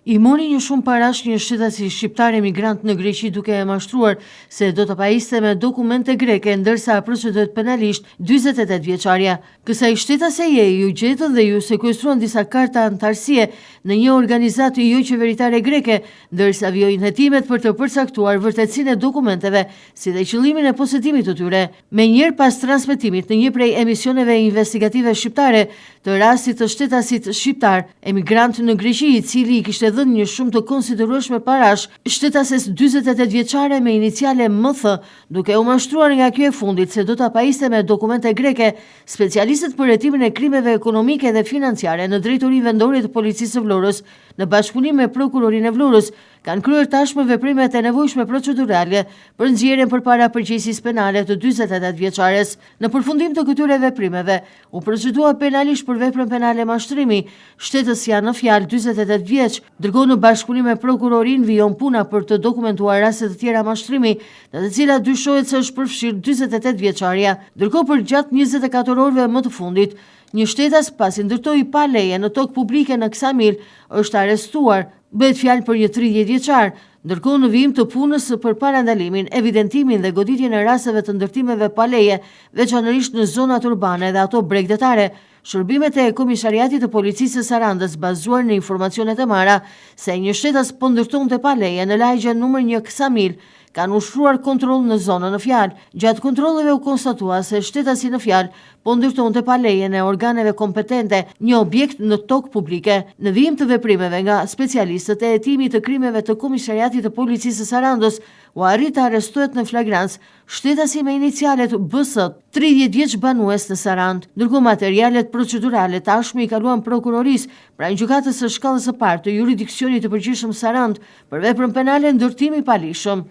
I mori një shumë parash një shqiptasi shqiptar emigrant në Greqi duke e mashtruar se do të pajiste me dokumente greke ndërsa procedohet penalisht 48 vjeçarja. Kësaj shtetaseje ju gjetën dhe ju sekuestruan disa karta antarësie në një organizatë jo qeveritare greke, ndërsa vjojnë hetimet për të përcaktuar vërtetësinë e dokumenteve, si dhe qëllimin e posetimit të tyre. Menjëherë pas transmetimit në një prej emisioneve investigative shqiptare të rastit të shtetasit shqiptar emigrant në Greqi, i cili i kishte dhënë një shumë të konsiderueshme parash shtetases 48 vjeçare me iniciale MF, duke u mashtruar nga kjo e fundit se do ta pajiste me dokumente greke. Specialistët për hetimin e krimeve ekonomike dhe financiare në Drejtorinë Vendore të Policisë së Vlorës, në bashkëpunim me Prokurorinë e Vlorës, kanë kryer tashmë veprimet e nevojshme procedurale për nxjerrjen përpara përgjegjësisë penale të 48 vjeçares. Në përfundim të këtyre veprimeve, u procedua penalisht për veprën penale mashtrimi. Shtetësia në fjalë 48 vjeç, ndërkohë në bashkëpunim me prokurorin vijon puna për të dokumentuar raste të tjera mashtrimi, në të cilat dyshohet se është përfshirë 48 vjeçaria. Ndërkohë për gjatë 24 orëve më të fundit, një shtetas pasi ndërtoi pa leje në tokë publike në Ksamil është arrestuar. Bëhet fjalë për një 30 vjeçar, ndërkohë në vijim të punës për parandalimin, evidentimin dhe goditjen e rasteve të ndërtimeve pa leje, veçanërisht në zonat urbane dhe ato bregdetare, shërbimet e Komisariatit të Policisë së Sarandës, bazuar në informacionet e marra se një shtetas po ndërtonte pa leje në lagjen numër 1 Ksamil, kanë ushtruar kontroll në zonën në fjalë. Gjatë kontrolleve u konstatua se shtetasi në fjalë po ndërtonte pa lejen e organeve kompetente një objekt në tokë publike. Në vijim të veprimeve nga specialistët e hetimit të krimeve të Komisariatit të Policisë së Sarandës, u arrit të arrestohet në flagrancë shtetasi me inicialet BS, 30 vjeç banues në Sarandë. Ndërkohë materialet procedurale tashmë i kaluan prokurorisë pranë gjykatës së shkallës së parë të jurisdiksionit të përgjithshëm Sarandë për veprën penale ndërtimi i palishëm.